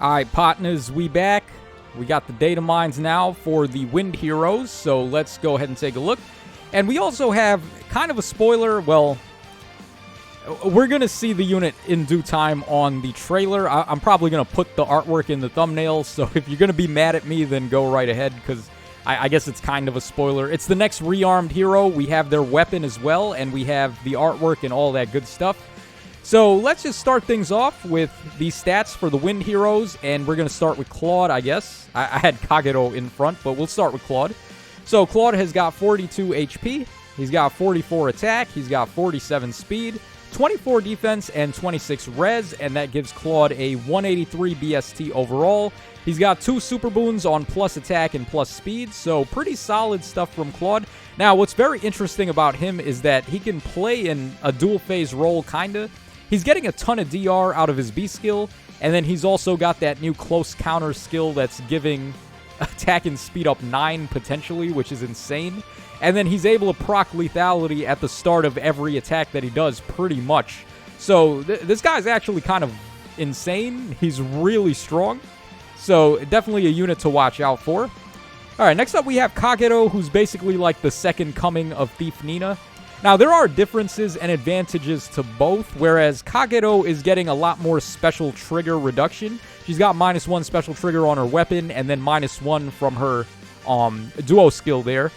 Alright, partners, we back. We got the Datamines now for the Wind Heroes, so let's go ahead and take a look. And we also have kind of a spoiler. Well, we're going to see the unit in due time on the trailer. I'm probably going to put the artwork in the thumbnail, so if you're going to be mad at me, then go right ahead, because I guess it's kind of a spoiler. It's the next rearmed hero. We have their weapon as well, and we have the artwork and all that good stuff. So let's just start things off with the stats for the Wind Heroes, and we're going to start with Claude, I guess. I had Kagero in front, but we'll start with Claude. So Claude has got 42 HP, he's got 44 attack, he's got 47 speed, 24 defense, and 26 res, and that gives Claude a 183 BST overall. He's got 2 super boons on plus attack and plus speed, so pretty solid stuff from Claude. Now, what's very interesting about him is that he can play in a dual phase role, kinda. He's getting a ton of DR out of his B skill, and then he's also got that new close counter skill that's giving attack and speed up 9 potentially, which is insane. And then he's able to proc lethality at the start of every attack that he does, pretty much. So this guy's actually kind of insane. He's really strong. So definitely a unit to watch out for. Alright, next up we have Kagero, who's basically like the second coming of Thief Nina. Now, there are differences and advantages to both, whereas Kagero is getting a lot more special trigger reduction. She's got -1 special trigger on her weapon, and then -1 from her duo skill there.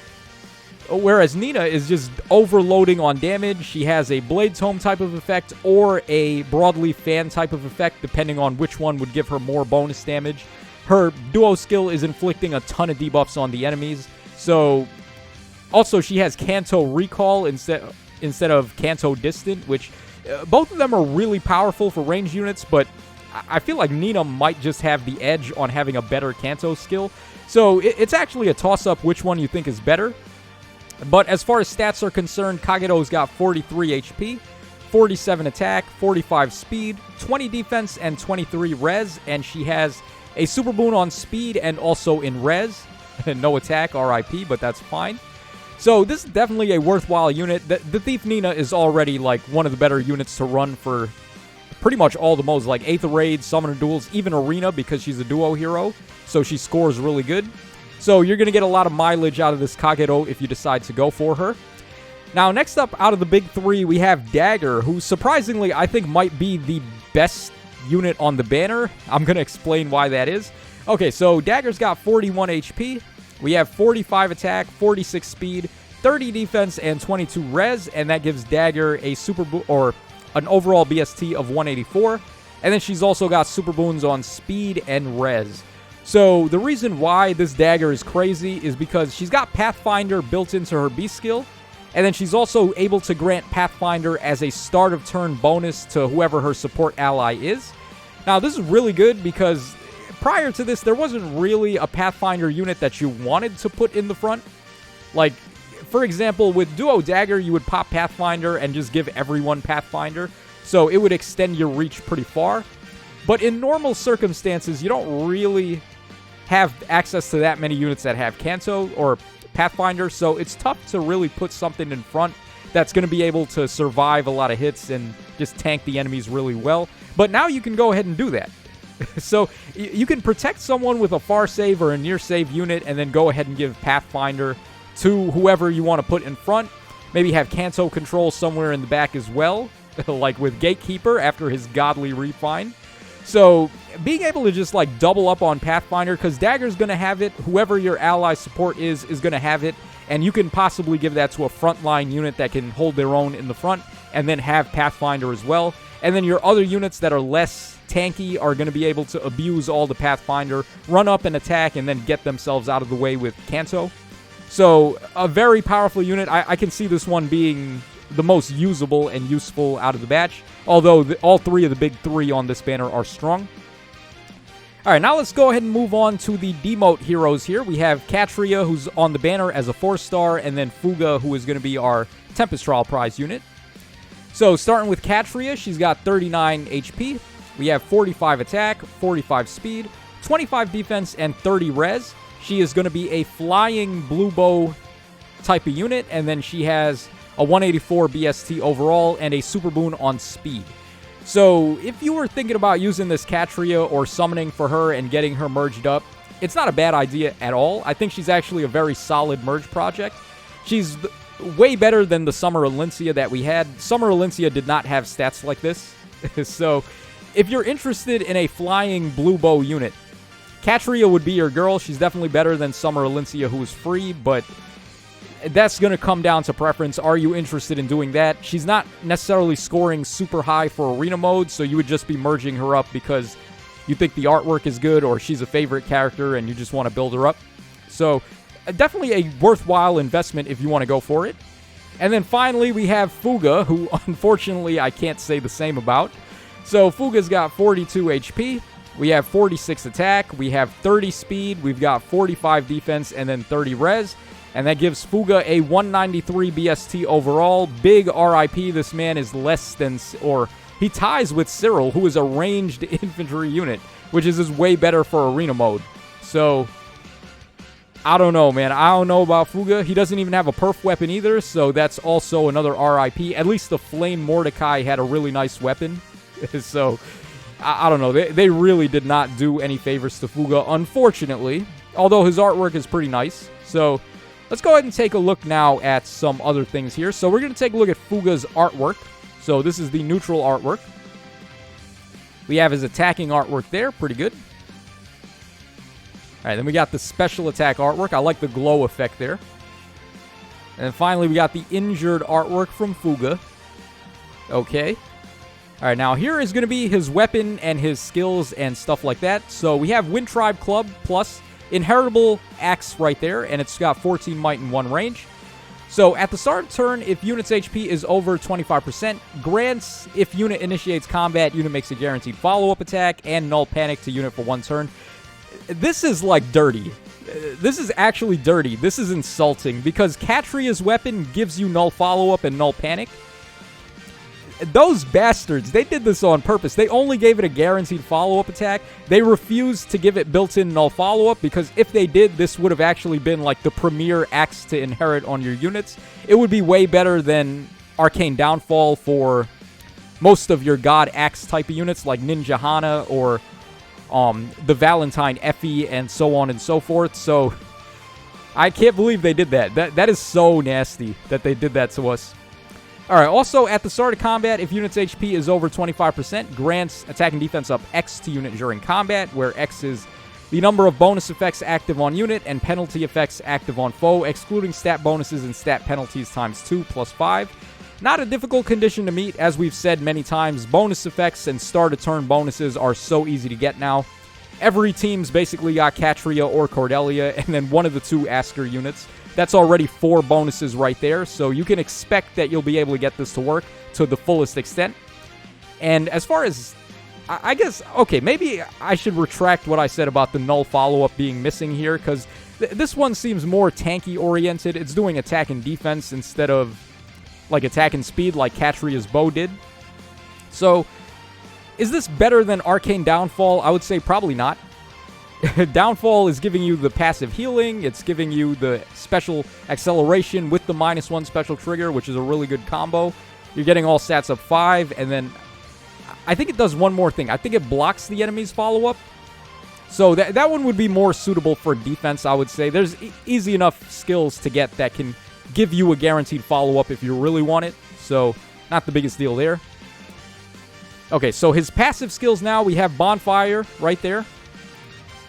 Whereas Nina is just overloading on damage. She has a Blade Tome type of effect or a Broadleaf Fan type of effect, depending on which one would give her more bonus damage. Her duo skill is inflicting a ton of debuffs on the enemies, so... Also, she has Kanto Recall instead of Kanto Distant, which both of them are really powerful for range units, but I feel like Nina might just have the edge on having a better Kanto skill. So it's actually a toss-up which one you think is better. But as far as stats are concerned, Kagero's got 43 HP, 47 attack, 45 speed, 20 defense, and 23 res, and she has a super boon on speed and also in res. No attack, RIP, but that's fine. So this is definitely a worthwhile unit. The Thief Nina is already like one of the better units to run for pretty much all the modes, like Aether Raid, Summoner Duels, even Arena, because she's a duo hero, so she scores really good. So you're going to get a lot of mileage out of this Kagero if you decide to go for her. Now, next up out of the big three, we have Dagger, who surprisingly I think might be the best unit on the banner. I'm going to explain why that is. Okay, so Dagger's got 41 HP. We have 45 attack, 46 speed, 30 defense, and 22 res, and that gives Dagger a an overall BST of 184. And then she's also got super boons on speed and res. So the reason why this Dagger is crazy is because she's got Pathfinder built into her B skill, and then she's also able to grant Pathfinder as a start of turn bonus to whoever her support ally is. Now, this is really good because prior to this, there wasn't really a Pathfinder unit that you wanted to put in the front. Like, for example, with Duo Dagger, you would pop Pathfinder and just give everyone Pathfinder, so it would extend your reach pretty far. But in normal circumstances, you don't really have access to that many units that have Kanto or Pathfinder, so it's tough to really put something in front that's going to be able to survive a lot of hits and just tank the enemies really well. But now you can go ahead and do that. So you can protect someone with a far save or a near save unit and then go ahead and give Pathfinder to whoever you want to put in front. Maybe have Kanto control somewhere in the back as well, like with Gatekeeper after his godly refine. So being able to just like double up on Pathfinder, because Dagger's going to have it, whoever your ally support is going to have it, and you can possibly give that to a frontline unit that can hold their own in the front and then have Pathfinder as well. And then your other units that are less tanky are going to be able to abuse all the Pathfinder, run up and attack, and then get themselves out of the way with Kanto. So a very powerful unit. I can see this one being the most usable and useful out of the batch, although all three of the big three on this banner are strong. Alright, now let's go ahead and move on to the demote heroes here. We have Katria, who's on the banner as a 4-star, and then Fuga, who is going to be our Tempest Trial prize unit. So starting with Katria, she's got 39 HP. We have 45 attack, 45 speed, 25 defense, and 30 res. She is going to be a flying blue bow type of unit, and then she has a 184 BST overall and a super boon on speed. So if you were thinking about using this Catria or summoning for her and getting her merged up, it's not a bad idea at all. I think she's actually a very solid merge project. She's way better than the Summer Alincia that we had. Summer Alincia did not have stats like this. So if you're interested in a flying blue bow unit, Catria would be your girl. She's definitely better than Summer Alincia, who is free, but that's going to come down to preference. Are you interested in doing that? She's not necessarily scoring super high for arena mode, so you would just be merging her up because you think the artwork is good or she's a favorite character and you just want to build her up. So definitely a worthwhile investment if you want to go for it. And then finally we have Fuga, who unfortunately I can't say the same about. So Fuga's got 42 HP. We have 46 attack. We have 30 speed. We've got 45 defense and then 30 res. And that gives Fuga a 193 BST overall. Big RIP. This man is less than, or he ties with Cyril, who is a ranged infantry unit, which is just way better for arena mode. So, I don't know, man. I don't know about Fuga. He doesn't even have a perf weapon either, so that's also another RIP. At least the Flame Mordecai had a really nice weapon. So, I don't know. They really did not do any favors to Fuga, unfortunately. Although his artwork is pretty nice. So, let's go ahead and take a look now at some other things here. So, we're going to take a look at Fuga's artwork. So, this is the neutral artwork. We have his attacking artwork there. Pretty good. All right, then we got the special attack artwork. I like the glow effect there. And then finally, we got the injured artwork from Fuga. Okay. All right, now here is going to be his weapon and his skills and stuff like that. So we have Wind Tribe Club plus inheritable axe right there, and it's got 14 might and 1 range. So at the start of turn, if unit's HP is over 25%, grants if unit initiates combat, unit makes a guaranteed follow-up attack, and null panic to unit for 1 turn. This is like dirty. This is actually dirty. This is insulting because Catria's weapon gives you null follow-up and null panic. Those bastards, they did this on purpose. They only gave it a guaranteed follow-up attack. They refused to give it built-in null follow-up because if they did, this would have actually been like the premier axe to inherit on your units. It would be way better than Arcane Downfall for most of your God axe type of units like Ninja Hana or the Valentine Effie and so on and so forth. So I can't believe they did that. That is so nasty that they did that to us. Alright, also at the start of combat, if unit's HP is over 25%, grants attack and defense up X to unit during combat, where X is the number of bonus effects active on unit and penalty effects active on foe, excluding stat bonuses and stat penalties times 2 plus 5. Not a difficult condition to meet, as we've said many times. Bonus effects and start of turn bonuses are so easy to get now. Every team's basically got Catria or Cordelia, and then one of the 2 Asker units. That's already 4 bonuses right there, so you can expect that you'll be able to get this to work to the fullest extent. And as far as, I guess, okay, maybe I should retract what I said about the null follow-up being missing here, because this one seems more tanky-oriented. It's doing attack and defense instead of, like, attack and speed like Catria's bow did. So, is this better than Arcane Downfall? I would say probably not. Downfall is giving you the passive healing. It's giving you the special acceleration with the -1 special trigger, which is a really good combo. You're getting all stats up 5, and then I think it does one more thing. I think it blocks the enemy's follow-up. So that one would be more suitable for defense, I would say. There's easy enough skills to get that can give you a guaranteed follow-up if you really want it. So, not the biggest deal there. Okay, so his passive skills now, we have Bonfire right there.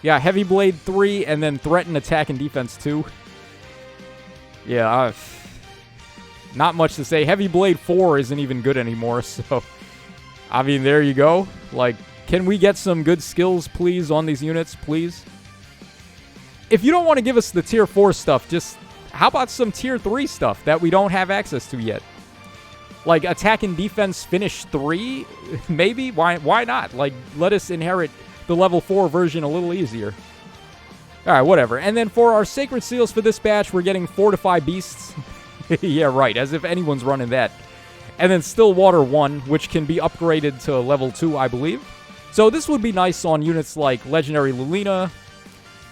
Yeah, Heavy Blade 3, and then Threaten, Attack, and Defense 2. Yeah, not much to say. Heavy Blade 4 isn't even good anymore, so... I mean, there you go. Like, can we get some good skills, please, on these units, please? If you don't want to give us the Tier 4 stuff, just... how about some Tier 3 stuff that we don't have access to yet? Like, Attack and Defense Finish 3? Maybe? Why not? Like, let us inherit the level 4 version a little easier. Alright, whatever. And then for our Sacred Seals for this batch, we're getting Fortify Beasts. Yeah, right, as if anyone's running that. And then Stillwater 1, which can be upgraded to level 2, I believe. So this would be nice on units like Legendary Lilina,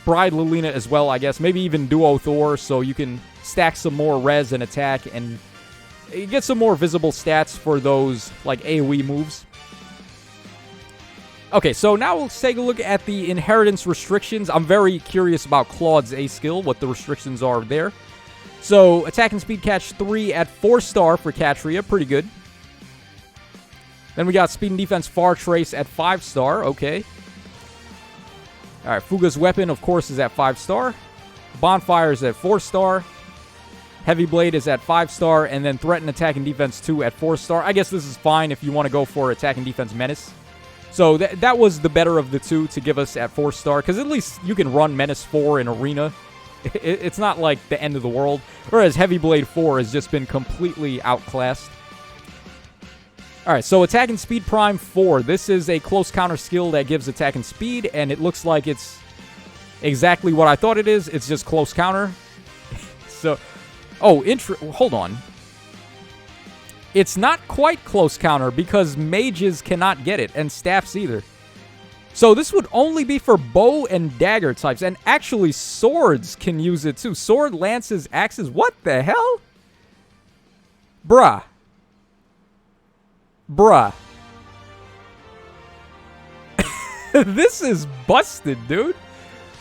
Bride Lilina as well, I guess. Maybe even Duo Thor, so you can stack some more res and attack and get some more visible stats for those, like, AoE moves. Okay, so now let's take a look at the inheritance restrictions. I'm very curious about Claude's A skill, what the restrictions are there. So, attack and speed catch 3 at 4-star for Catria. Pretty good. Then we got speed and defense far trace at 5-star. Okay. Alright, Fuga's weapon, of course, is at 5-star. Bonfire is at 4-star. Heavy Blade is at 5-star. And then Threaten, Attack, and Defense 2 at 4-star. I guess this is fine if you want to go for Attack and Defense Menace. So that was the better of the two to give us at 4-star. Because at least you can run Menace 4 in Arena. It's not like the end of the world. Whereas Heavy Blade 4 has just been completely outclassed. Alright, so Attack and Speed Prime 4. This is a close counter skill that gives attack and speed. And it looks like it's exactly what I thought it is. It's just close counter. So, oh, hold on. It's not quite close counter because mages cannot get it, and staffs either. So this would only be for bow and dagger types, and actually swords can use it too. Sword, lances, axes, what the hell? Bruh. This is busted, dude.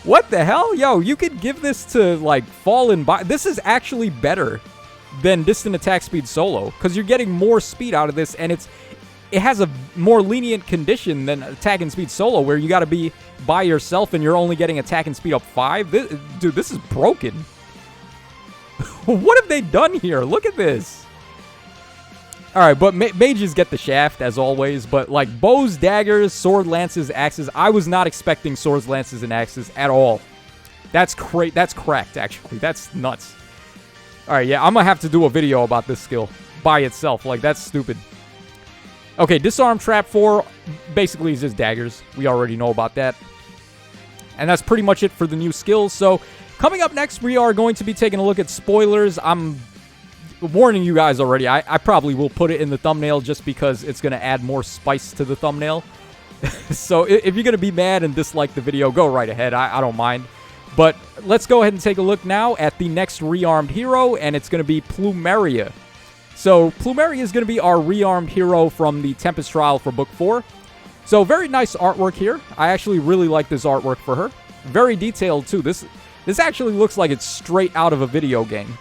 What the hell? Yo, you could give this to, like, Fallen by. This is actually better than Distant Attack Speed Solo, because you're getting more speed out of this, and it has a more lenient condition than Attack and Speed Solo, where you got to be by yourself and you're only getting attack and speed up 5. Dude, this is broken. What have they done here? Look at this. Alright, but mages get the shaft, as always, but like bows, daggers, sword, lances, axes, I was not expecting swords, lances, and axes at all. That's cracked, actually. That's nuts. Alright, yeah, I'm gonna have to do a video about this skill by itself. Like, that's stupid. Okay, Disarm Trap 4 basically is just daggers. We already know about that. And that's pretty much it for the new skills. So, coming up next, we are going to be taking a look at spoilers. I'm warning you guys already. I probably will put it in the thumbnail just because it's going to add more spice to the thumbnail. So, if you're going to be mad and dislike the video, go right ahead. I don't mind. But let's go ahead and take a look now at the next rearmed hero, and it's going to be Plumeria. So, Plumeria is going to be our rearmed hero from the Tempest Trial for Book 4. So, very nice artwork here. I actually really like this artwork for her. Very detailed, too. This actually looks like it's straight out of a video game.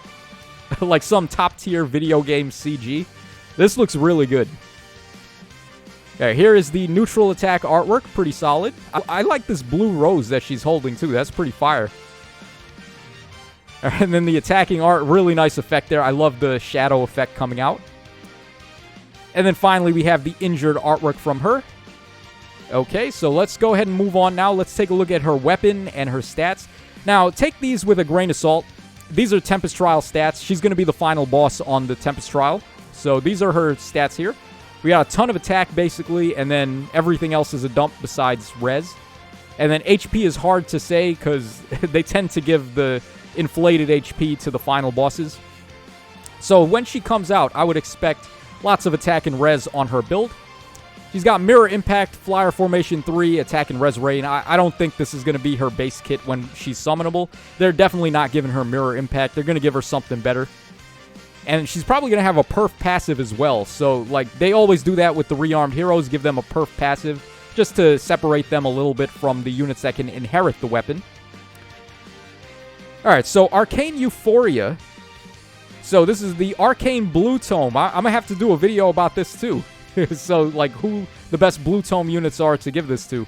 Like some top-tier video game CG. This looks really good. Okay, here is the neutral attack artwork. Pretty solid. I like this blue rose that she's holding, too. That's pretty fire. And then the attacking art, really nice effect there. I love the shadow effect coming out. And then finally, we have the injured artwork from her. Okay, so let's go ahead and move on now. Let's take a look at her weapon and her stats. Now, take these with a grain of salt. These are Tempest Trial stats. She's going to be the final boss on the Tempest Trial. So these are her stats here. We got a ton of attack, basically, and then everything else is a dump besides res. And then HP is hard to say because they tend to give the inflated HP to the final bosses. So when she comes out, I would expect lots of attack and res on her build. She's got Mirror Impact, Flyer Formation 3, Attack and Res Rain. I don't think this is going to be her base kit when she's summonable. They're definitely not giving her Mirror Impact. They're going to give her something better. And she's probably going to have a perf passive as well. So, like, they always do that with the rearmed heroes, give them a perf passive, just to separate them a little bit from the units that can inherit the weapon. Alright, so Arcane Euphoria. So this is the Arcane Blue Tome. I'm going to have to do a video about this too. So, like, who the best Blue Tome units are to give this to.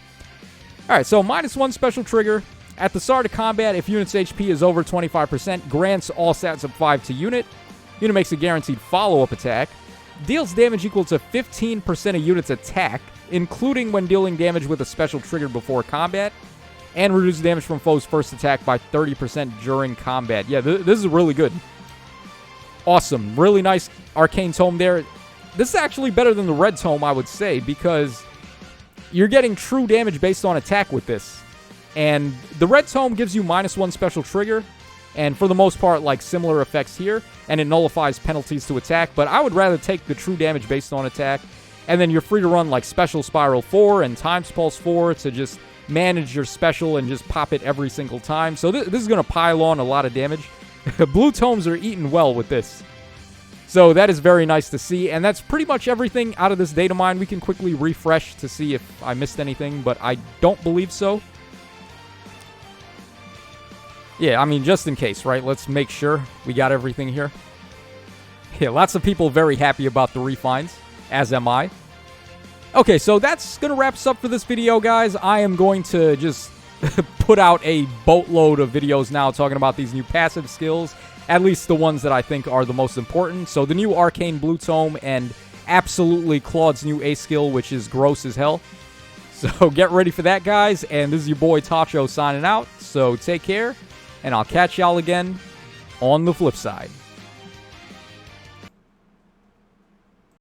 Alright, so -1 special trigger. At the start of combat, if unit's HP is over 25%, grants all stats up 5 to unit. Unit makes a guaranteed follow-up attack. Deals damage equal to 15% of unit's attack, including when dealing damage with a special trigger before combat. And reduces damage from foes' first attack by 30% during combat. Yeah, this is really good. Awesome. Really nice Arcane Tome there. This is actually better than the Red Tome, I would say, because you're getting true damage based on attack with this. And the Red Tome gives you -1 special trigger, and for the most part, like, similar effects here, and it nullifies penalties to attack, but I would rather take the true damage based on attack, and then you're free to run, like, Special Spiral 4 and Times Pulse 4 to just manage your special and just pop it every single time. So this is going to pile on a lot of damage. Blue Tomes are eating well with this. So that is very nice to see, and that's pretty much everything out of this data mine. We can quickly refresh to see if I missed anything, but I don't believe so. Yeah, I mean, just in case, right? Let's make sure we got everything here. Yeah, lots of people very happy about the refines, as am I. Okay, so that's going to wrap us up for this video, guys. I am going to just put out a boatload of videos now talking about these new passive skills, at least the ones that I think are the most important. So the new Arcane Blue Tome and absolutely Claude's new A skill, which is gross as hell. So get ready for that, guys. And this is your boy Tacho signing out. So take care, and I'll catch y'all again on the flip side.